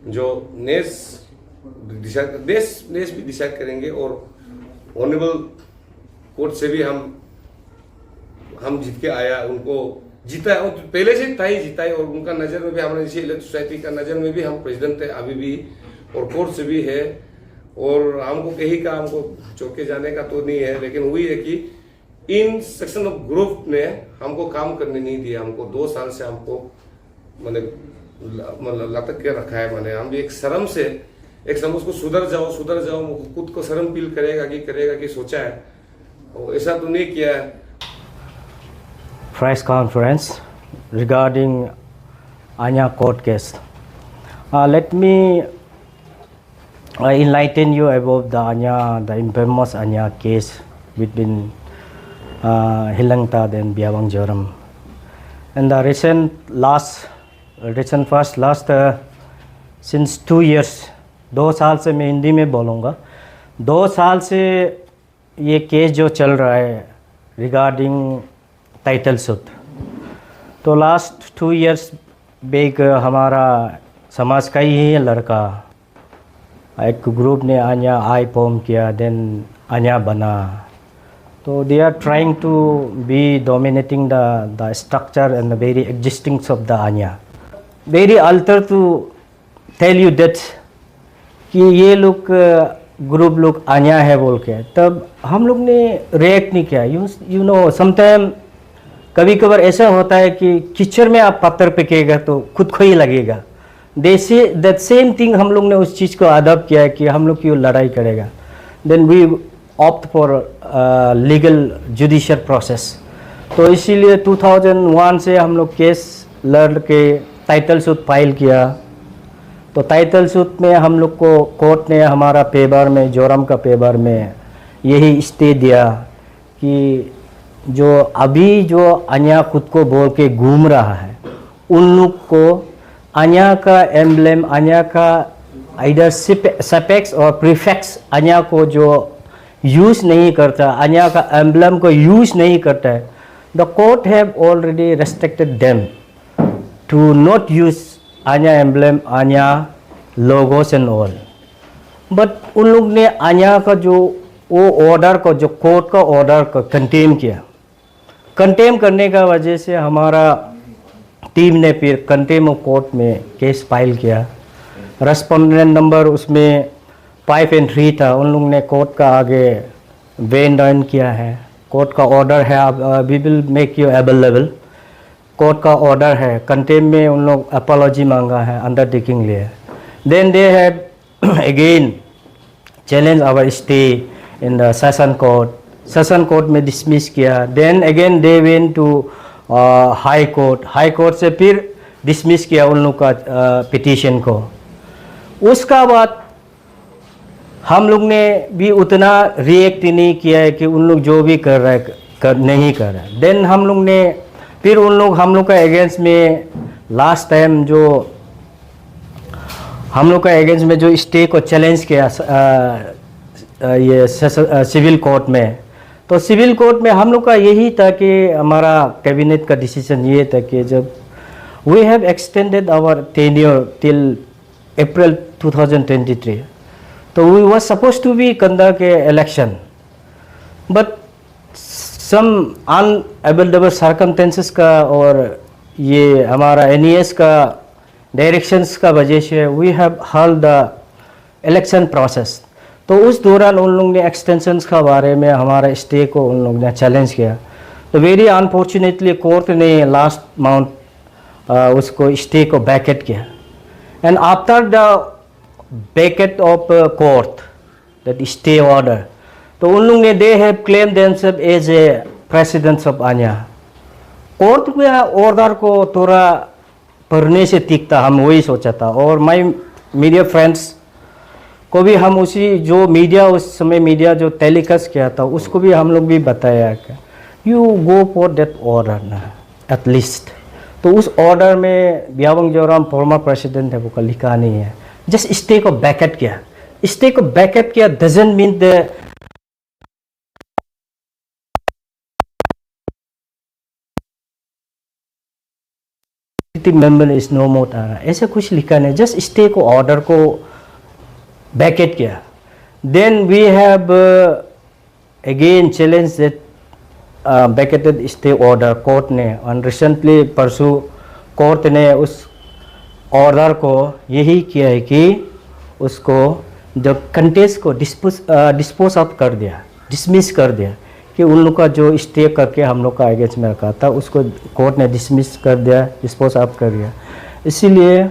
जो नेस भी डिसाइड करेंगे। और ऑनरेबल कोर्ट से भी हम जीत के आया, उनको जीता है, और पहले से था ही जीता है। और उनका नज़र में भी, हमारे इसी सोसाइटी का नज़र में भी हम प्रेसिडेंट है अभी भी, और कोर्ट से भी है। और हमको कहीं का हमको चौके जाने का तो नहीं है, लेकिन वही है कि इन सेक्शन ऑफ ग्रुप ने हमको काम करने नहीं दिया। हमको 2 साल से हमको मतलब लटक के रखा है। मैंने हम भी एक शर्म से उसको सुधर जाओ खुद को शर्म फील करेगा कि सोचा है, और ऐसा तो नहीं किया है। Press conference regarding Anya court case. Let me enlighten you about the infamous Anya case between Hilangtad and Biawang Joram. And the recent last since 2 years, 2 साल से मैं हिंदी में बोलूँगा, 2 साल से ये केस जो चल रहा है रिगार्डिंग टाइटल सूट। तो लास्ट 2 इयर्स बैक हमारा समाज का ही है लड़का, एक ग्रुप ने आन्या आई फॉर्म किया, देन आन्या बना। तो they are trying to be dominating the structure and the very existings of the आन्या। Very alter to tell you that कि ये लोग ग्रुप लोग आन्या है बोल के, तब हम लोग ने रिएक्ट नहीं किया। यू नो समटाइम कभी कभार ऐसा होता है कि कीचड़ में आप पत्थर फेंकेगा तो खुद को ही लगेगा। दैट सेम थिंग हम लोग ने उस चीज़ को अडॉप्ट किया है कि हम लोग क्यों लड़ाई करेगा। Then we opt for legal judicial process. तो इसीलिए 2001 से हम लोग केस लड़ के टाइटल सूट फाइल किया। तो टाइटल सूट में हम लोग को कोर्ट ने हमारा पेपर में, जोरम का पेपर में यही स्टे दिया कि जो अभी जो अन्या खुद को बोल के घूम रहा है, उन लोग को अन्या का एम्ब्लेम, अन्या का आइडर सफिक्स और प्रीफिक्स अन्या को जो यूज़ नहीं करता, अन्या का एम्ब्लेम को यूज़ नहीं करता है, the court have already restricted them to not use ANYA emblem, ANYA logos and all. But उन लोग ने आन्या का जो वो ऑर्डर को, जो कोर्ट का ऑर्डर को कंटेम किया। कंटेम करने का वजह से हमारा टीम ने फिर कंटेम ऑफ कोर्ट में केस फाइल किया। रेस्पोंडेंट नंबर उसमें 5 और 3 था। उन लोग ने कोर्ट का आगे वेन डाउन किया है। कोर्ट का ऑर्डर है, we will make you available. Court का ऑर्डर है, कंटेम में उन लोग अपॉलॉजी मांगा है, अंडरटेकिंग लिए। Then they have again challenge our stay in the session court. Session court में डिसमिस किया। Then again they went to high court. High court से फिर डिसमिस किया उन लोग का पिटीशन को। उसका बाद हम लोग ने भी उतना रिएक्ट नहीं किया है कि उन लोग जो भी कर रहा है नहीं कर रहा है। देन हम लोग ने फिर हम लोग का अगेंस्ट में लास्ट टाइम जो हम लोग का अगेंस्ट में जो स्टे को चैलेंज किया ये सिविल कोर्ट में। तो सिविल कोर्ट में हम लोग का यही था कि हमारा कैबिनेट का डिसीजन ये था कि जब we have extended our tenure till April 2023, तो we was suppose to be conduct election, but some unavailable circumstances का और ये हमारा एनईएस का डायरेक्शंस का वजह से we have hold the election process. तो उस दौरान उन लोग ने एक्सटेंशंस का बारे में हमारा स्टे को उन लोग ने चैलेंज किया। तो वेरी अनफॉर्चुनेटली कोर्ट ने लास्ट माउंट उसको स्टे को बैकेट किया। And after the vacate of court that stay order, तो उन लोग ने they have claim themselves as a presidents of ANYA. Court में ऑर्डर को थोड़ा पढ़ने से तीखता हम वही सोचा था। और माय मीडिया फ्रेंड्स को भी हम उसी जो मीडिया उस समय मीडिया जो टेलीकास्ट किया था उसको भी हम लोग भी बताया कि you go for that order ना एटलीस्ट। तो उस ऑर्डर में बियावंग जोराम फॉर्मर प्रेसिडेंट है वो का लिखा नहीं है, जस्ट स्टे को बैकेट किया। स्टे को बैकेट किया doesn't mean the member is no more ऐसा कुछ लिखा नहीं, जस्ट स्टे को ऑर्डर को बैकेट किया. Then we have again challenge that vacated stay order court ने, और रिसेंटली परसों कोर्ट ने उस ऑर्डर को यही किया है कि उसको जब कंटेस्ट को डिस्पोज ऑफ कर दिया, डिसमिस कर दिया, कि उन लोग का जो स्टे करके हम लोग का अगेंस्ट में रखा था उसको कोर्ट ने डिसमिस कर दिया, डिस्पोज ऑफ कर दिया. इसीलिए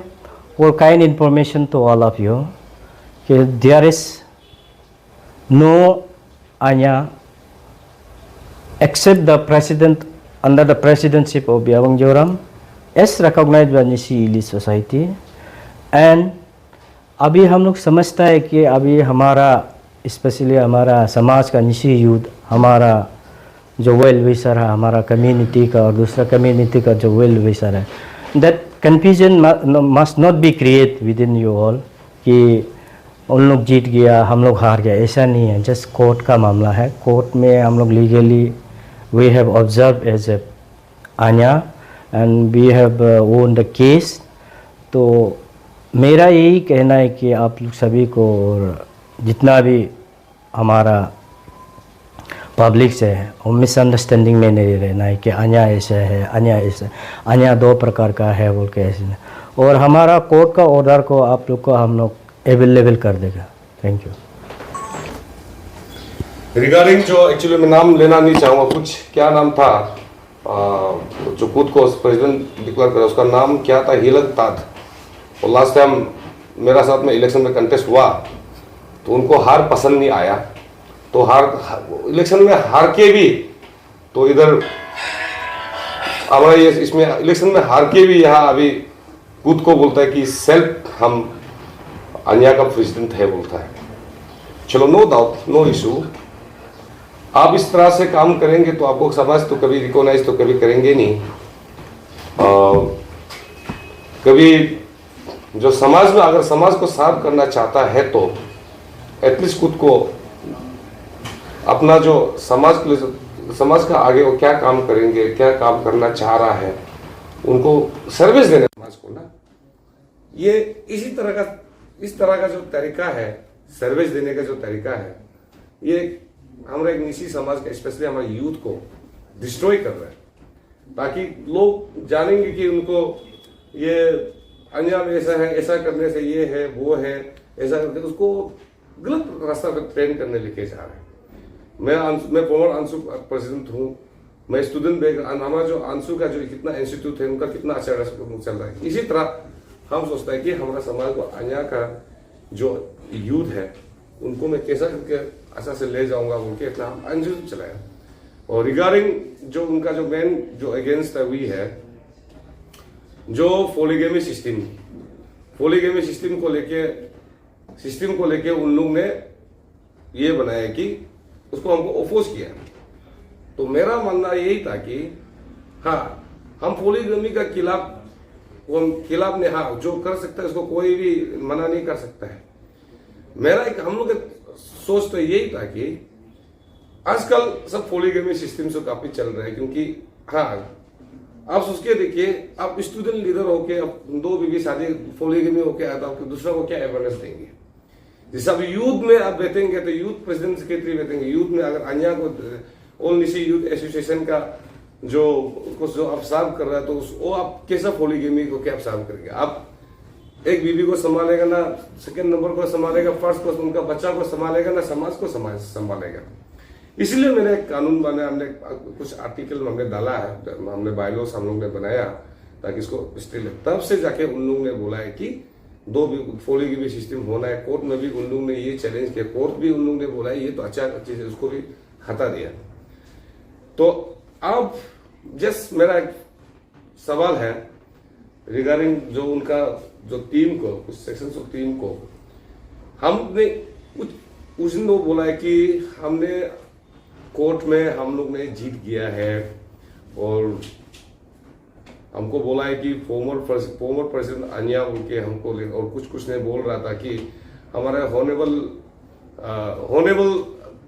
वो kind information to all of you कि there is no ANYA except the president under the presidency of Biawang Joram as recognized by Nisi Elite Society. And अभी हम लोग समझता है कि अभी हमारा स्पेशली हमारा समाज का निशी यूथ, हमारा जो वेल विशर है, हमारा कम्युनिटी का और दूसरा कम्युनिटी का जो वेल विशर है, that confusion must not be create with in you all कि उन लोग जीत गया हम लोग हार गया. ऐसा नहीं है, जस्ट कोर्ट का मामला है. कोर्ट में हम लोग legally we have observed as a Anya and we have won the case. तो मेरा यही कहना है कि आप लोग सभी को और जितना भी हमारा पब्लिक से है वो मिसअंडरस्टैंडिंग में नहीं रहना है कि अन्या ऐसा है, अन्या ऐसा. अन्या दो प्रकार का है बोल के ऐसे. और हमारा कोर्ट का ऑर्डर को आप लोग को हम लोग अवेलेबल कर देगा. Thank you. रिगार्डिंग जो एक्चुअली मैं नाम लेना नहीं चाहूँगा, कुछ क्या नाम था जो खुद को प्रेसिडेंट डिक्लेयर करा, उसका नाम क्या था, हिलक ताद. और लास्ट टाइम मेरा साथ में इलेक्शन में कंटेस्ट हुआ तो उनको हार पसंद नहीं आया, तो इलेक्शन में हार के भी तो इधर हमारा ये इसमें इलेक्शन में हार के भी यहाँ अभी खुद को बोलता है कि सेल्फ हम अन्या का प्रेसिडेंट है बोलता है. चलो, नो डाउट, नो इशू. आप इस तरह से काम करेंगे तो आपको समाज तो कभी रिकॉग्नाइज तो कभी करेंगे नहीं. कभी जो समाज में अगर समाज को साफ करना चाहता है तो एटलीस्ट खुद को अपना जो समाज के लिए, समाज का आगे वो क्या काम करेंगे, क्या काम करना चाह रहा है, उनको सर्विस देने समाज को ना. ये इस तरह का जो तरीका है, सर्विस देने का जो तरीका है, ये हमारे एक निशी समाज का स्पेशली हमारे यूथ को डिस्ट्रॉय कर रहा है. ताकि लोग जानेंगे कि उनको ये अंजाम ऐसा है, ऐसा करने से ये है वो है, ऐसा करके उसको गलत रास्ता पर ट्रेन करने लेके जा रहे हैं. मैं फॉर्मर आंसू प्रेसिडेंट हूँ. मैं स्टूडेंट हमारा जो आंसू का जो कितना इंस्टीट्यूट है उनका कितना अच्छा चल रहा है. इसी तरह हम सोचते हैं कि हमारा समाज को अन्या का जो यूथ है उनको मैं कैसा करके अच्छा से ले जाऊंगा बोल के इतना हम इंस्टीट्यूट चलाया. और रिगार्डिंग जो उनका जो मेन जो अगेंस्ट है वही है जो पॉलीगैमी सिस्टम को लेके उन लोग ने ये बनाया कि उसको हमको ओपोज किया. तो मेरा मानना यही था कि हाँ, हम पॉलीगैमी का खिलाफ ने, हाँ, जो कर सकता है उसको कोई भी मना नहीं कर सकता है. मेरा एक हम लोग का सोच तो यही था कि आजकल सब पॉलीगैमी सिस्टम से काफी चल रहा है. क्योंकि हाँ, आप सोच के देखिए, आप स्टूडेंट लीडर होके अब 2 बीवी शादी पॉलीगैमी होके आया तो आप दूसरा को क्या अवेयरनेस देंगे. जैसे अब यूथ में आप बैठेंगे तो यूथ प्रेसिडेंट सेक्रेटरी बैठेंगे. यूथ में अगर अन्या को ऑल निशी यूथ एसोसिएशन का जो आप सर्व कर रहा है तो वो आप कैसा पॉलीगैमी को क्या आप सर्व करेंगे. आप एक बीबी को संभालेगा ना, सेकंड नंबर को संभालेगा, फर्स्ट को उनका बच्चा को संभालेगा ना, समाज को संभालेगा. इसलिए मैंने एक कानून बनाया, हमने कुछ आर्टिकल हमने डाला है, हमने बायलॉस हम लोग ने बनाया ताकि इसको स्टे. तब से जाके उन लोगों ने बोला है कि 2 पॉलीगैमी सिस्टम होना है. कोर्ट में भी उन लोगों ने ये चैलेंज किया, कोर्ट भी उन लोगों ने बोला है ये तो अच्छा चीज है, उसको भी हटा दिया. तो अब जस्ट मेरा एक सवाल है रिगार्डिंग जो उनका जो टीम को, कुछ सेक्शंस ऑफ टीम को हमने उस दिन वो बोला है कि हमने कोर्ट में हम लोग ने जीत गया है और हमको बोला है कि फॉर्मर प्रेसिडेंट अन्या उनके हमको और कुछ ने बोल रहा था कि हमारा होनेबल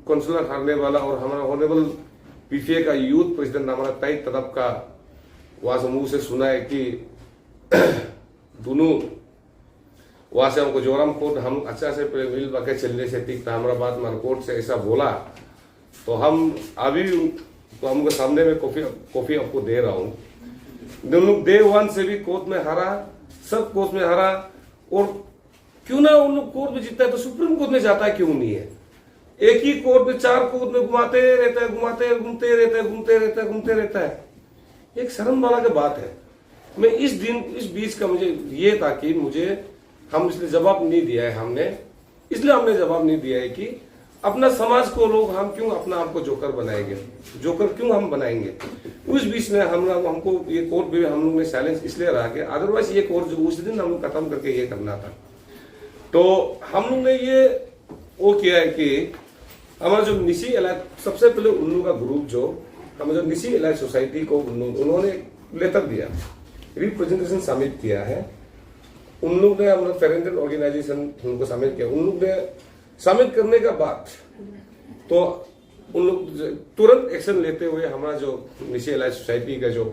काउंसिलर हारने वाला और हमारा होनेबल पीसीए का यूथ प्रेसिडेंट हमारा ताई तरफ का वहां से मुंह से सुना है कि दोनों वहाँ से हमको जोराम कोर्ट हम अच्छा से मिल बाके चलने से ठीक था हमारा बात मान कोर्ट से ऐसा बोला तो हम अभी तो हमको सामने में कॉफी आपको दे रहा हूँ। दोनों डे 1 से भी कोर्ट में हारा, सब कोर्ट में हारा, और क्यों ना उन लोग कोर्ट में जीतता है तो सुप्रीम कोर्ट में जाता है, क्यों नहीं है? एक ही कोर्ट में 4 कोर्ट में घुमाते रहता है, घूमते रहता है। एक शर्म वाला की बात है। मैं इस बीच का मुझे ये था कि हम इसलिए जवाब नहीं दिया है, हमने जवाब नहीं दिया है कि अपना समाज को लोग हम क्यों अपना आपको जोकर बनाएंगे, जोकर क्यों हम बनाएंगे। उस बीच में हमको ये कोर्ट भी हम लोग ने साइलेंस इसलिए रहा कि अदरवाइज ये कोर्ट जो उस दिन हम लोग खत्म करके ये करना था। तो हम लोग ने ये वो किया है कि हमारा जो निशी इलाज, सबसे पहले उन लोगों का ग्रुप जो हमें जो निशी इलाज सोसाइटी को उन्होंने लेटर दिया, रिप्रेजेंटेशन सबमिट किया है। उन लोग ने हमारा पेरेंटल ऑर्गेनाइजेशन उनको सबमिट किया। उन लोग ने सबमिट करने का बाद तो उन लोग तुरंत एक्शन लेते हुए हमारा जो निशी इलाज सोसाइटी का जो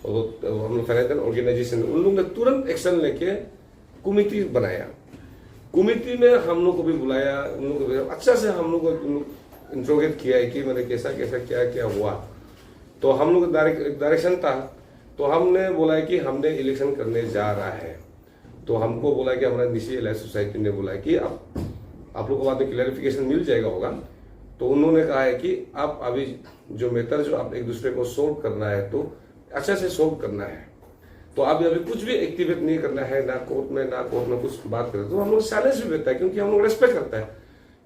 हम लोग पेरेंटल ऑर्गेनाइजेशन, उन लोग ने तुरंत एक्शन लेके कमेटी बनाया। कमेटी में हम लोग को भी बुलाया, उन लोग को अच्छा से हम लोग को इंट्रोगेट किया है कि मैंने कैसा क्या हुआ। तो हम लोग डायरेक्शन था, तो हमने बोला कि हमने इलेक्शन करने जा रहा है। तो हमको बोला कि हमारा निशी इलाज सोसाइटी ने बोला कि आप लोग को बाद में क्लैरिफिकेशन मिल जाएगा होगा। तो उन्होंने कहा है कि आप अभी जो मेथड जो आप एक दूसरे को सोल्व करना है तो अच्छा से सोल्व करना है, तो अभी कुछ भी एक्टिवेट नहीं करना है, ना कोर्ट में कुछ बात करें। तो हम लोग साइलेंस भी देता है, क्योंकि हम लोग रेस्पेक्ट करता है,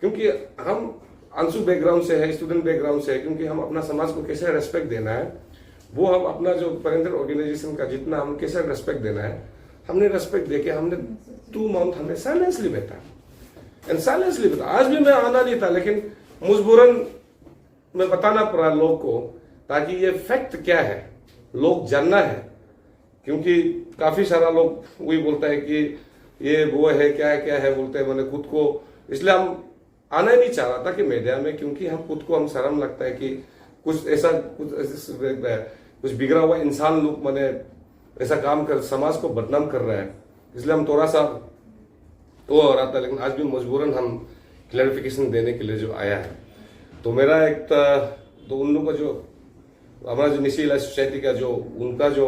क्योंकि हम अंशु बैकग्राउंड से है, स्टूडेंट बैकग्राउंड से है, क्योंकि हम अपना समाज को कैसे रेस्पेक्ट देना है वो हम अपना जो पेरेंटल ऑर्गेनाइजेशन का जितना हम कैसे रेस्पेक्ट देना है हमने रेस्पेक्ट देके हमने 2 मंथ हमने साइलेंसली बैठा एंड साइलेंसली बैठा। आज भी मैं आना नहीं था, लेकिन मजबूरन मैं बताना पड़ा लोग को, ताकि ये फैक्ट क्या है लोग जानना है। क्योंकि काफी सारा लोग वही बोलता है कि ये वो है क्या है बोलते हैं, मैंने खुद को, इसलिए हम आना ही नहीं चाह रहा था कि मीडिया में, क्योंकि हम खुद को हम शर्म लगता है कि कुछ बिगड़ा हुआ इंसान लोग मैंने ऐसा काम कर समाज को बदनाम कर रहा है, इसलिए हम थोड़ा सा वो हो रहा था। लेकिन आज भी मजबूरन हम क्लैरिफिकेशन देने के लिए जो आया है। तो मेरा एक तो उन लोगों का जो हमारा जो निशी इलाज सोसाइटी का जो उनका जो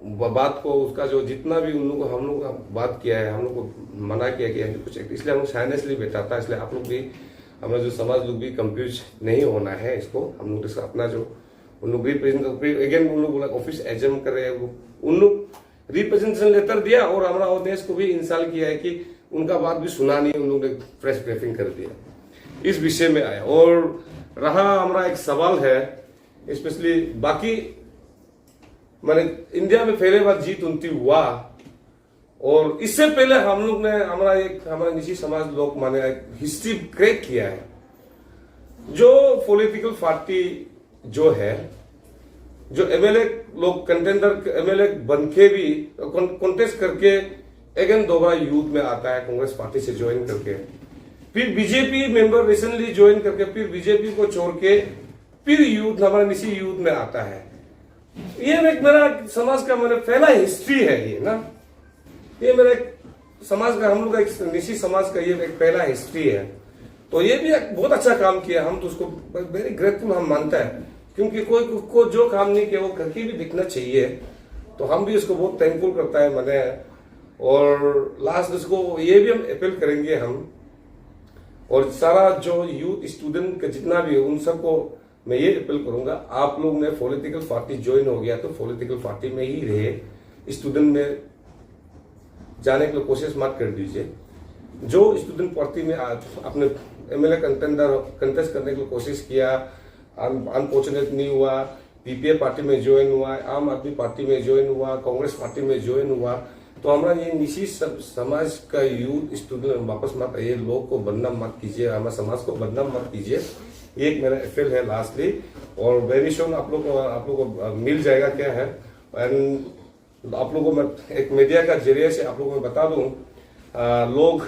बात को उसका जो जितना भी उन लोग हम लोग का बात किया है, हम लोग को मना किया कि कुछ, इसलिए हम लोग साइलेंसली बैठा था। इसलिए आप लोग भी हमारा जो समाज लोग भी कंफ्यूज नहीं होना है इसको। हम लोग अपना जो उन लोग अगेन उन लोग बोला ऑफिस एजम कर रहे हैं, उन लोग रिप्रेजेंटेशन लेटर दिया और हमारा ऑडियंस को भी इंसल्ट किया है कि उनका बात भी सुना नहीं, उन लोग ने प्रेस ब्रीफिंग कर दिया। इस विषय में आया और रहा हमारा एक सवाल है, स्पेशली बाकी मैंने इंडिया में पहले बार G20 हुआ और इससे पहले हम लोग ने हमारा निजी समाज लोग माने हिस्ट्री क्रिएट किया है। जो पॉलिटिकल पार्टी जो है, जो एमएलए लोग कंटेंडर एमएलए बन के भी कॉन्टेस्ट करके अगेन दोबारा यूथ में आता है कांग्रेस पार्टी से ज्वाइन करके, फिर बीजेपी मेंबर रिसेंटली ज्वाइन करके फिर बीजेपी को छोड़ के फिर यूथ हमारा निजी यूथ में आता है। ये एक मेरा समाज का मेरा पहला हिस्ट्री है ये ना, ये मेरा समाज का हम लोग का एक निजी समाज का ये एक पहला हिस्ट्री है। तो ये भी एक बहुत अच्छा काम किया, हम तो उसको वेरी ग्रेटफुल हम मानता है, क्योंकि कोई को जो काम नहीं किया वो करके भी दिखना चाहिए। तो हम भी उसको बहुत थैंकफुल करता है मैंने। और लास्ट उसको ये भी हम अपील करेंगे हम, और सारा जो यूथ स्टूडेंट का जितना भी है उन सबको मैं ये अपील करूंगा, आप लोग ने पॉलिटिकल पार्टी ज्वाइन हो गया तो पॉलिटिकल पार्टी में ही रहे, स्टूडेंट में जाने के लिए कोशिश मत कर दीजिए। जो स्टूडेंट पार्टी में अपने एमएलए कंटेस्ट करने की कोशिश किया, अनफॉर्चुनेट नहीं हुआ, पीपीए पार्टी में ज्वाइन हुआ, आम आदमी पार्टी में ज्वाइन हुआ, कांग्रेस पार्टी में ज्वाइन हुआ, तो हमारा ये निजी समाज का यूथ स्टूडेंट वापस मत आइए, लोग को बदनाम मत कीजिए, हमारे समाज को बदनाम मत कीजिए। ये एक मेरा अपील है लास्टली। और वेरी सून आप लोग को मिल जाएगा क्या है, एंड आप लोगों को मैं एक मीडिया का जरिए से आप लोगों को बता दूं, लोग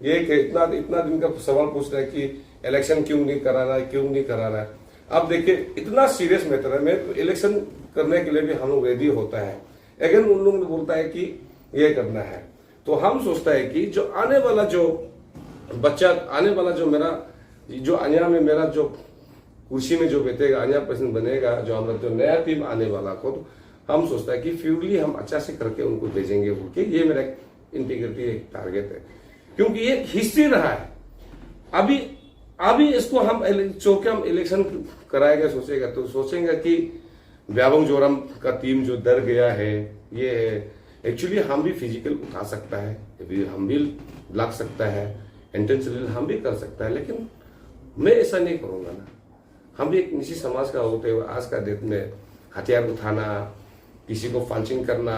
ये इतना दिन का सवाल पूछ रहे हैं कि इलेक्शन क्यों नहीं कराना है। अब देखिए इतना सीरियस मैटर है, मैं इलेक्शन करने के लिए भी हम लोग रेडी होता है, अगेन उन लोगों ने बोलता है कि ये करना है। तो हम सोचता है कि जो आने वाला जो बच्चा, आने वाला जो मेरा जो अन्या में मेरा जो कुर्सी में जो बैठेगा, अन्या पर्सन बनेगा, जो हमारा जो नया टीम आने वाला को, तो हम सोचता है कि फ्यूडली हम अच्छा से करके उनको भेजेंगे बोल के, ये मेरा इंटीग्रिटी एक टारगेट है, क्योंकि ये हिस्ट्री रहा है। अभी इसको हम चौके हम इलेक्शन कराएगा सोचेगा तो सोचेंगे कि ब्याबंग जोरम का टीम जो डर गया है, ये है। एक्चुअली हम भी फिजिकल उठा सकता है, हम भी लग सकता है, इंटेंशनली हम भी कर सकता है, लेकिन मैं ऐसा नहीं करूंगा ना। हम भी एक निजी समाज का होते हुए आज का डेट में हथियार उठाना, किसी को पंचिंग करना,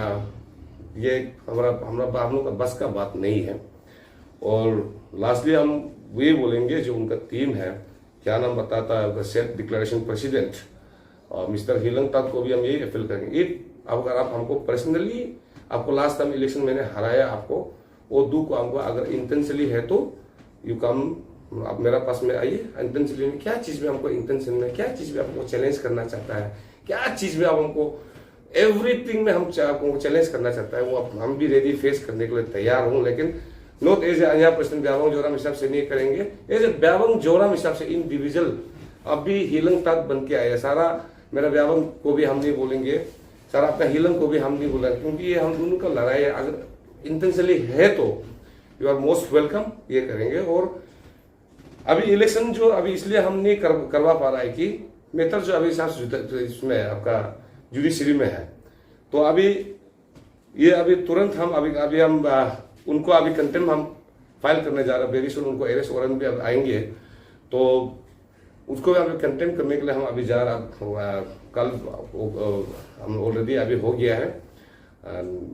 ये हम लोग का बस का बात नहीं है। और लास्टली हम ये बोलेंगे जो उनका टीम है, क्या नाम बताता है, सेल्फ डिक्लेरेशन प्रेसिडेंट और मिस्टर हीलंग तक को भी हम यही अपील करेंगे, अगर आप हमको पर्सनली, आपको लास्ट टाइम इलेक्शन मैंने हराया आपको, वो दुख हमको अगर इंटेंशनली है तो यू कम, आप मेरा पास में आइए। इंटेंशनली में क्या चीज में हमको, इंटेंशन में क्या चीज में आपको चैलेंज करना चाहता है, क्या चीज में आप हमको, एवरीथिंग में हम आपको चैलेंज करना चाहता है, वो हम भी रेडी फेस करने के लिए तैयार हूँ। लेकिन नॉट एज अन्या पर्सन ब्याबंग जोराम हिसाब से नहीं करेंगे, एज ए ब्याबंग जोराम हिसाब से इंडिविजुअल। अभी हीलंग तक बन के आया सारा, मेरा ब्याबंग को भी हम नहीं बोलेंगे, सारा अपना हीलंग को भी हम नहीं बोलेंगे, क्योंकि ये हम दोनों का लड़ाई है। अगर इंटेंशनली है तो यू आर मोस्ट वेलकम, ये करेंगे। और अभी इलेक्शन जो अभी इसलिए हम नहीं करवा पा रहा है कि मेथड जो अभी इसमें आपका जुडिशरी में है, तो अभी ये अभी तुरंत हम अभी हम उनको अभी कंटेम्प्ट हम फाइल करने जा रहे हैं। वेरी सून उनको अरेस्ट वारंट भी अब आएंगे, तो उसको अभी कंटेम्प्ट करने के लिए हम अभी जा रहा। कल हम ऑलरेडी अभी हो गया है,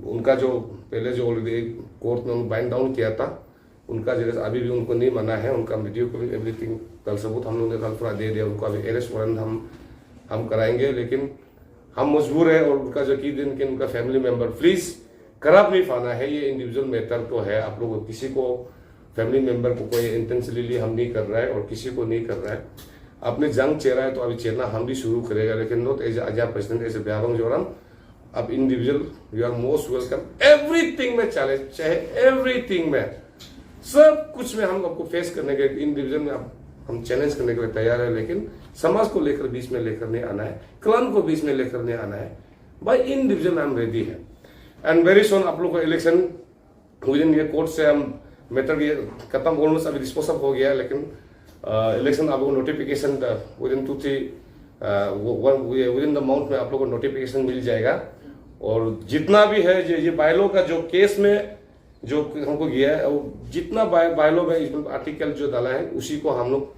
उनका जो पहले जो ऑलरेडी कोर्ट में बाइंड डाउन किया था, उनका जैसे अभी भी उनको नहीं माना है, उनका वीडियो को भी एवरीथिंग कल सबूत हम लोगों ने कल पूरा दे दिया। उनको अभी अरेस्ट वारंट हम कराएंगे, लेकिन हम मजबूर है। और उनका जो की दिन के उनका फैमिली मेंबर प्लीज खराब नहीं पाना है, ये इंडिविजुअल मैटर तो है। आप लोग किसी को फैमिली मेंबर को कोई इंटेंशनली हम नहीं कर रहा है और किसी को नहीं कर रहा है। आपने जंग चेरा है तो अभी चेरना हम भी शुरू करेगा, लेकिन नॉट एज अजा प्रेसिडेंट, एज ब्याबंग जोराम। अब individual you are most welcome, everything में चैलेंज, चाहे एवरीथिंग में, सब कुछ में हम आपको फेस करने के, इंडिविजुअल में हम चैलेंज करने के लिए तैयार है। लेकिन समाज को लेकर बीच में लेकर नहीं आना है, क्लान को बीच में लेकर नहीं आना है। By individual I am ready है। एंड वेरी सुन आप लोग को इलेक्शन विद इन ये कोर्ट से हम मेथड ये खत्म, ऑलमोस्ट अभी डिस्पोजल हो गया है, लेकिन इलेक्शन आप लोग को notification with in 2-3 with in the month में आप लोग को नोटिफिकेशन मिल जाएगा। और जितना भी है ये बायलो का जो केस में जो हमको गया है, जितना बायलो में इसमें आर्टिकल जो डाला है उसी को हम लोग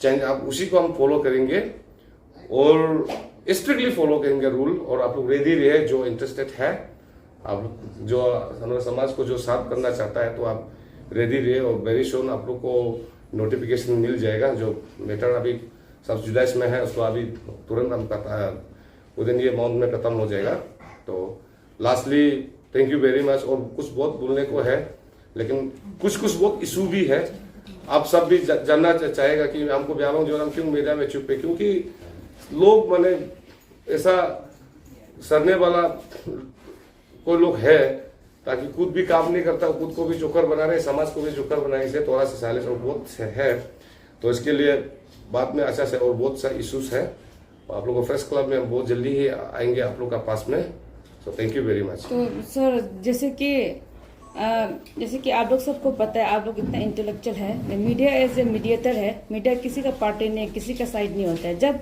चेंज, आप उसी को हम फॉलो करेंगे और स्ट्रिक्टली फॉलो करेंगे रूल। और आप लोग रेडी रहे, जो इंटरेस्टेड है, आप जो हमारे समाज को जो साफ करना चाहता है, तो आप रेडी रहे। और वेरी सून आप लोग को नोटिफिकेशन मिल जाएगा। जो मैटर अभी सब जुडाइस में है उसको अभी तुरंत हम विद इन ये मंथ में खत्म हो जाएगा। तो lastly thank you very much. और कुछ बहुत बोलने को है, लेकिन कुछ बहुत इशू भी है। आप सब भी जानना चाहेगा कि हमको ब्याबंग जोराम क्यों मीडिया में चुप है, क्योंकि लोग माने ऐसा सरने वाला कोई लोग है, ताकि खुद भी काम नहीं करता, खुद को भी जोकर बना रहे, समाज को भी जोकर बनाने, इसे थोड़ा सा साइलेंस और बहुत है। तो इसके लिए बाद में अच्छा से और बहुत सा इश्यूज है। आप लोगों को फ्रेश क्लब में हम बहुत जल्दी ही आएंगे आप लोग का पास में। So thank you very much. तो सर जैसे कि आप लोग सबको पता है, आप लोग इतना इंटेलेक्चुअल है, मीडिया एज ए मीडिएटर है, मीडिया किसी का पार्टी नहीं, किसी का साइड नहीं होता है। जब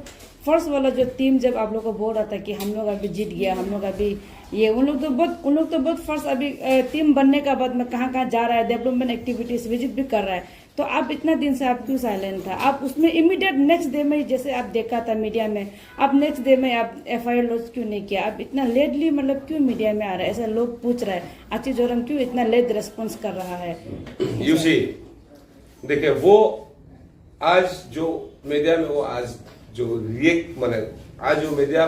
फर्स्ट वाला जो टीम जब आप लोग को बोल रहा था कि हम लोग अभी जीत गया, हम लोग अभी ये, उन लोग तो बहुत फर्स्ट अभी टीम बनने का बाद में कहाँ जा रहा है, डेवलपमेंट एक्टिविटीज विजिट भी कर रहा है। तो आप इतना दिन से आप क्यों साइलेंट था? आप उसमें इमीडिएट नेक्स्ट डे में, जैसे आप देखा था मीडिया में, आप नेक्स्ट डे में आप FIR लॉन्च क्यों नहीं किया? आप इतना लेटली मतलब क्यों मीडिया में आ रहा है? ऐसा लोग पूछ रहे हैं, आची जोरम क्यों इतना लेट रिस्पॉन्स कर रहा है? यू सी देखिए, वो आज जो मीडिया में, वो आज जो रिएक्ट मैंने आज जो मीडिया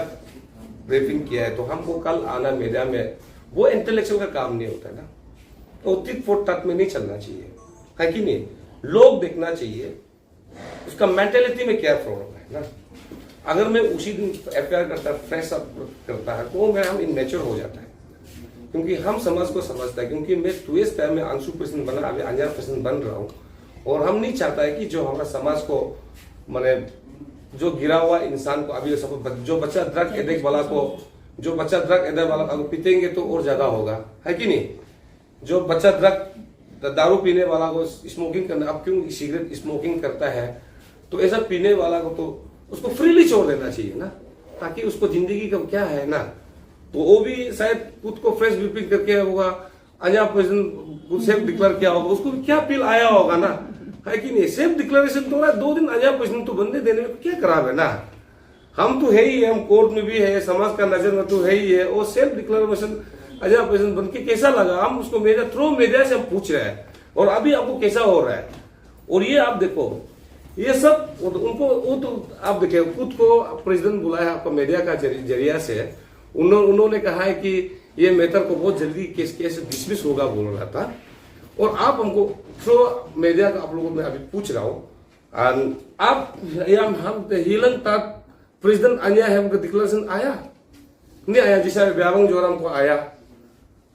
ब्रीफिंग किया है, तो हमको कल आना मीडिया में, वो इंटेलेक्चुअल का काम नहीं होता है ना। तो टिट फॉर टैट में नहीं चलना चाहिए, है कि नहीं? लोग देखना चाहिए उसका मेंटेलिटी में क्या प्रॉब्लम है ना। अगर मैं उसी दिन FIR करता, फ्रेश अप करता है, तो मेरा हम इमेच्योर हो जाता है, क्योंकि हम समाज को समझता है। क्योंकि मैं 2 टाइम में अंशु प्रेसिडेंट बना, अभी अंजार प्रेसिडेंट बन रहा हूँ, और हम नहीं चाहता है कि जो हमारा समाज को मैंने जो गिरा हुआ इंसान को, अभी जो बच्चा ड्रग एडिक्ट वाला को, जो बच्चा ड्रग एडिक्ट वाला अगर पीतेंगे तो और ज्यादा होगा, है कि नहीं। जो बच्चा दारू पीने वाला को, स्मोकिंग करना, अब क्यों सिगरेट स्मोकिंग करता है, तो ऐसा पीने वाला को तो उसको फ्रीली छोड़ देना चाहिए ना, ताकि उसको जिंदगी का क्या है ना, तो वो भी शायद खुद को फ्रेश ब्रीफिंग करके होगा, अंजार प्रेसिडेंट सेल्फ डिक्लेयर किया होगा, उसको क्या फील आया होगा ना, है कि नहीं। सेल्फ डिक्लेरेशन तो रहा 2 दिन अंजार प्रेसिडेंट तो बंदे देने में क्या खराब है ना। हम तो है ही है, हम कोर्ट में भी है, समाज का नजर में तो है ही है। और सेल्फ डिक्लेरेशन अंजार प्रेसिडेंट बन के कैसा लगा, हम उसको मीडिया से हम पूछ रहे हैं, और अभी आपको कैसा हो रहा है। और ये आप देखो, ये सब उनको वो तो आप देखिए, खुद को प्रेसिडेंट बुलाया आपका मीडिया का जरिया से, उन्होंने कहा है कि ये मैटर को बहुत जल्दी केस डिसमिस होगा बोल रहा था। और आप हमको थ्रू मीडिया का आप लोगों में अभी पूछ रहा हूँ, आप हम हिलंग तक प्रेसिडेंट आया है, उनका डिक्लेरेशन आया नहीं आया, जैसा व्यावंग जोराम को आया,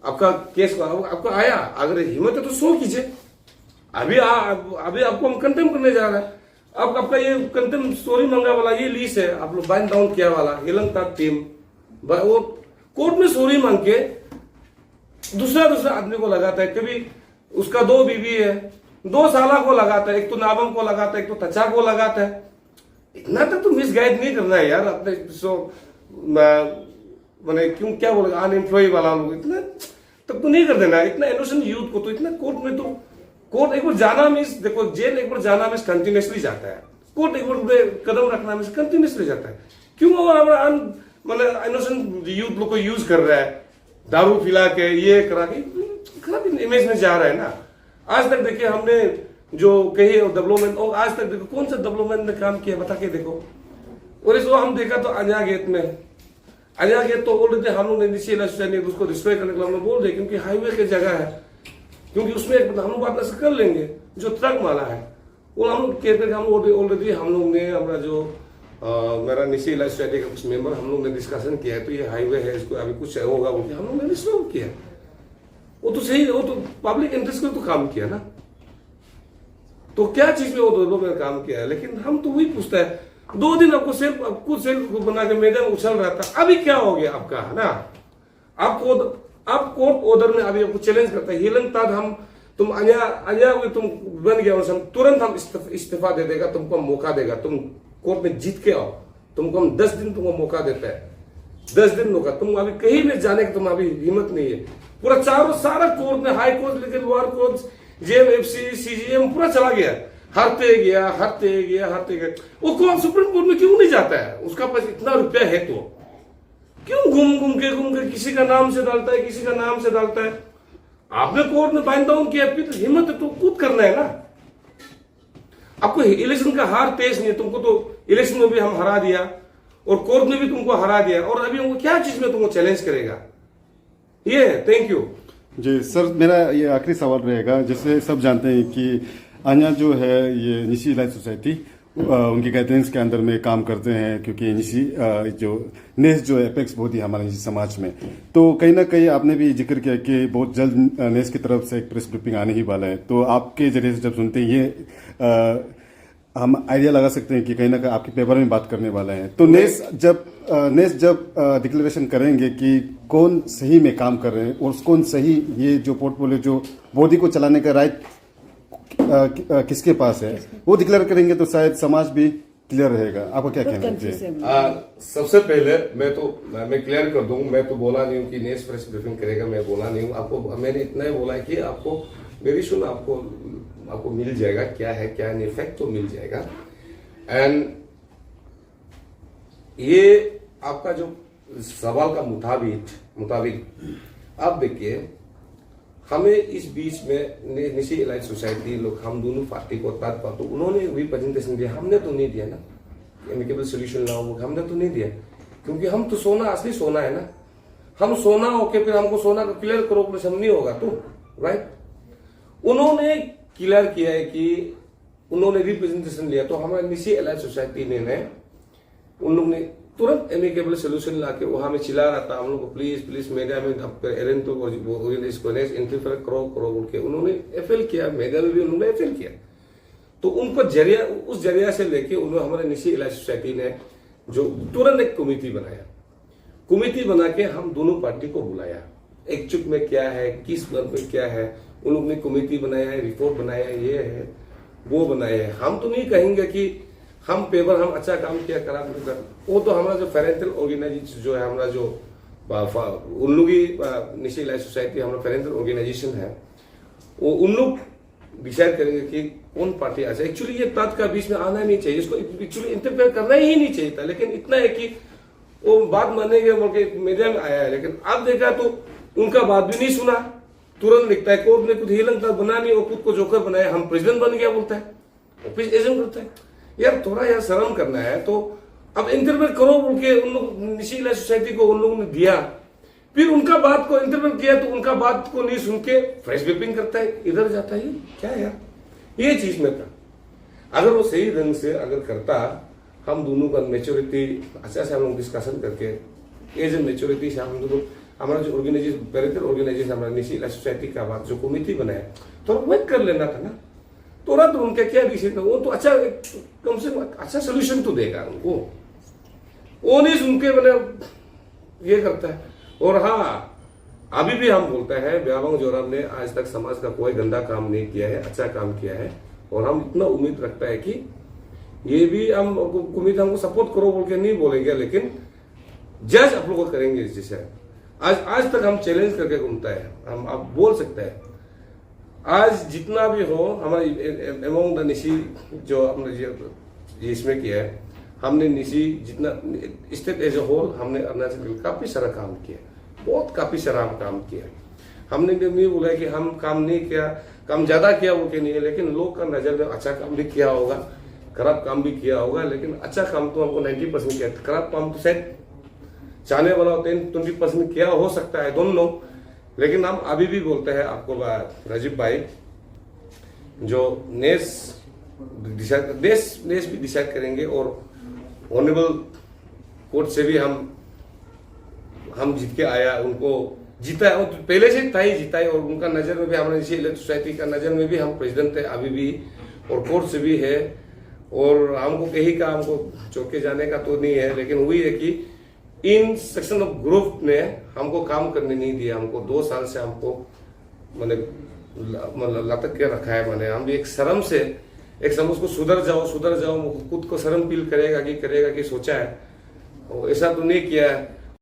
आपका केस को आपको आया। अगर हिम्मत है तो शो कीजिए। अभी आपको हम कंटेम करने जा रहे हैं। अब आपका ये कंटेम स्टोरी मंगा वाला ये लीज है, आप लोग बाइंड डाउन किया वाला हिलंग तक टीम, वो कोर्ट में सॉरी मांग के दूसरा आदमी को लगाता है। कभी उसका 2 बीवी है, 2 साला को लगाता है, एक तो नाबम को लगाता है, एक तो तचा को लगाता है। इतना तक तो मिसगाइड नहीं करना है यार अपने मैंने क्यों क्या बोलेगा अनएम्प्लॉय वाला लोग, इतना तब तो नहीं कर देना। इतना इनोसेंट यूथ को तो इतना कोर्ट में, तो कोर्ट एक बार जाना मीन्स देखो, जेल एक बार जाना मीन्स कंटिन्यूसली जाता है, कोर्ट एक बार कदम रखना मीन्स कंटिन्यूसली जाता है। क्यों हमारा मतलब इनोसेंट यूथ लोग को यूज कर रहा है, दारू पिला के ये करा के खराब इमेज में जा रहा है ना। आज तक देखिए हमने जो कही डेवलपमेंट, और आज तक देखो कौन सा डेवलपमेंट में काम किया बता के देखो। और इसको हम देखा तो अंजार गेट में, अंजार गेट तो ऑलरेडी हम लोग ने उसको डिस्ट्रॉय करने के लिए हम लोग बोल रहे, क्योंकि हाईवे की जगह है, क्योंकि उसमें हम लोग बात ऐसे कर लेंगे। जो ट्रक वाला है वो हम लोग कहते हैं, हम ऑलरेडी हम लोग ने हमारा जो मेरा निशी इलाज सोसाइटी का कुछ मेंबर हम लोग ने डिस्कशन किया है, तो ये हाईवे है, इसको अभी कुछ होगा बोलते हम लोग ने रिजॉल्व किया। वो तो सही, वो तो पब्लिक इंटरेस्ट को तो काम किया ना, तो क्या चीज में वो दोनों में काम किया है। लेकिन हम तो वही पूछता है, 2 दिन आपको खुद सेल्फ बना के मैदान उछल रहा था, अभी क्या हो गया आपका है ना। आप कोर्ट ऑर्डर में अभी आपको चैलेंज करता है, हिलंग तक हम तुम अंजार तुम बन गया, तुरंत हम इस्तीफा दे देगा, तुमको मौका देगा, तुम कोर्ट में जीत के आओ, तुमको हम 10 दिन तुमको मौका देता है, 10 दिन मौका। तुम अभी कहीं भी जाने की तुम अभी हिम्मत नहीं है। पूरा सारा कोर्ट में, हाई कोर्ट लेकर लोअर कोर्ट, JMFC, CGM पूरा चला गया, हारते गया। वो कौन सुप्रीम कोर्ट में क्यों नहीं जाता है? उसका पास इतना रुपया है तो क्यों घूम के किसी का नाम से डालता है, किसी का नाम से डालता है। आपने कोर्ट में बाइंड डाउन किया, फिर हिम्मत है तो कूद करना है ना। आपको इलेक्शन का हार तेज नहीं है, तुमको तो इलेक्शन में भी हम हरा दिया और कोर्ट में भी तुमको हरा दिया, और अभी हमको क्या चीज में तुमको चैलेंज करेगा। ये थैंक यू जी सर। मेरा ये आखिरी सवाल रहेगा, जैसे सब जानते हैं कि अंजार जो है ये निशी इलाज सोसाइटी उनकी गाइडेंस के अंदर में काम करते हैं, क्योंकि निशी जो नेस जो एपेक्स बहुत ही हमारे निशी समाज में, तो कहीं ना कहीं आपने भी जिक्र किया कि बहुत जल्द नेस की तरफ से एक प्रेस ब्रीफिंग आने ही वाला है। तो आपके जरिए से जब सुनते हैं ये हम आइडिया लगा सकते हैं कि कहीं ना कहीं आपके पेपर में बात करने वाला है। तो नेस जब डिक्लेरेशन करेंगे कि कौन सही में काम कर रहे हैं और कौन सही ये जो पोर्टफोलियो जो बॉडी को चलाने का राइट किसके पास है, वो डिक्लेयर करेंगे तो शायद समाज भी क्लियर रहेगा। आपको क्या कहना है? सबसे पहले मैं क्लियर कर दूं, मैं तो बोला नहीं हूं कि नेस प्रेस ब्रीफिंग करेगा, मैं बोला नहीं हूं आपको। मैंने इतना ही बोला है कि आपको वेरी सुन आपको मिल जाएगा क्या है क्या नहीं, फैक्ट तो मिल जाएगा। एंड ये आपका जो सवाल का मुताबिक आप देखिए, हमें इस बीच में निशी इलाज सोसाइटी लोग, हम दोनों पार्टी को तो उन्होंने भी प्रेजेंटेशन दिया, हमने तो नहीं दिया ना। एमिकेबल सोल्यूशन लाओ हमने तो नहीं दिया, क्योंकि हम तो सोना असली सोना है ना। हम सोना होके फिर हमको सोना का क्लियर करो, प्लस हम नहीं होगा तो राइट। उन्होंने क्लियर किया है कि उन्होंने रिप्रेजेंटेशन लिया, तो हमारे निशी इलाज सोसाइटी ने उन लोग ने तुरंत एमिकेबल सोल्यूशन लाके वहां में चिल्ला रहा था हम लोग को, प्लीज प्लीज मीडिया में एलन तो इसको इंटरफेयर करो बोल के उन्होंने एफएल किया, मीडिया में भी उन्होंने एफएल किया। तो उनको जरिया, उस जरिया से लेके उन्होंने हमारे निशी इलाज सोसाइटी ने जो तुरंत एक कमेटी बनाया, कमेटी बना के हम दोनों पार्टी को बुलाया, एक्चुअल में क्या है, किस वर्ग में क्या है, उन लोगों ने कमेटी बनाया है, रिपोर्ट बनाया है, ये है वो बनाया है। हम तो नहीं कहेंगे कि हम पेपर हम अच्छा काम किया खराब नहीं कर, वो तो हमारा जो पेरेंटल ऑर्गेनाइजेशन जो है, हमारा जो उन लोग ही निशी इलाज सोसाइटी हमारा पेरेंटल ऑर्गेनाइजेशन है, वो उन लोग डिसाइड करेंगे कि कौन पार्टी आ जाए। एक्चुअली ये बात का बीच में आना नहीं चाहिए, इसको एक्चुअली इंटरफेयर करना ही नहीं चाहिए था, लेकिन इतना है कि वो बात मानेंगे बोल के मीडिया में आया है। लेकिन अब देखा तो उनका बात भी नहीं सुना, तुरंत लिखता है कोर्ट ने कुछ हीलन का बना नहीं, वो खुद को जोकर बनाया, हम प्रेसिडेंट बन गया बोलता है, ऑफिस एजेंट करता है। यार थोड़ा यार शर्म करना है। तो अब इंटरफेयर करो बोल के उन लोग निशी इलाज सोसाइटी को उन लोगों ने दिया, फिर उनका बात को इंटरफेयर किया तो उनका बात को नहीं सुन के फ्रेश व्हिपिंग करता है, इधर जाता है। क्या है यार, ये चीज में था। अगर वो सही ढंग से अगर करता, हम दोनों का मेच्योरिटी अच्छा से हम लोग डिस्कशन करके एज ए मेच्योरिटी से हम दोनों हमारा जो ऑर्गेनाइजेशन पेरेंटल ऑर्गेनाइजेशन हमारा निशी इलाज सोसाइटी का बात जो कमेटी बनाया तो वेट कर लेना था ना। तुरंत उनका क्या डिसीजन, वो तो अच्छा कम से कम अच्छा सोल्यूशन तो देगा उनको, वो नहीं सुन के मैंने ये करता है। और हाँ, अभी भी हम बोलते हैं ब्याबंग जोराम ने आज तक समाज का कोई गंदा काम नहीं किया है, अच्छा काम किया है। और हम इतना उम्मीद रखता है कि ये भी हम उम्मीद हमको सपोर्ट करो बोल के नहीं बोलेंगे, लेकिन जज आप लोग करेंगे। जैसे आज तक हम चैलेंज करके घूमता है, हम आप बोल सकते हैं आज जितना भी हो हमारे एमोंग द निशी जो हमने इसमें किया है, हमने निशी जितना स्टेट एज ए होल हमने अरुणाचल काफी सारा काम किया, बहुत काफी सारा काम किया। हमने नहीं बोला कि हम काम नहीं किया, काम ज्यादा किया वो के नहीं है, लेकिन लोग का नजर में अच्छा काम भी किया होगा, खराब काम भी किया होगा। लेकिन अच्छा काम तो हमको 90% किया, खराब काम तो शायद चाहने वाला 10-20% किया हो सकता है, डोंट नो। लेकिन हम अभी भी बोलते हैं आपको राजीव भाई, जो नेस भी डिसाइड करेंगे और ऑनरेबल कोर्ट से भी हम जीत के आया, उनको जीता है, तो पहले से था ही जीता है। और उनका नजर में भी हमारे निशी इलाज सोसाइटी का नजर में भी हम प्रेसिडेंट थे अभी भी, और कोर्ट से भी है। और हमको कहीं का हमको चौके जाने का तो नहीं है, लेकिन वही है कि इन सेक्शन ऑफ ग्रुप ने हमको काम करने नहीं दिया। हमको 2 साल से हमको मैंने लटक के रखा है। मैंने हम भी एक शर्म से एक समय उसको सुधर जाओ खुद को शर्म फील करेगा कि सोचा है, और ऐसा तो नहीं किया है।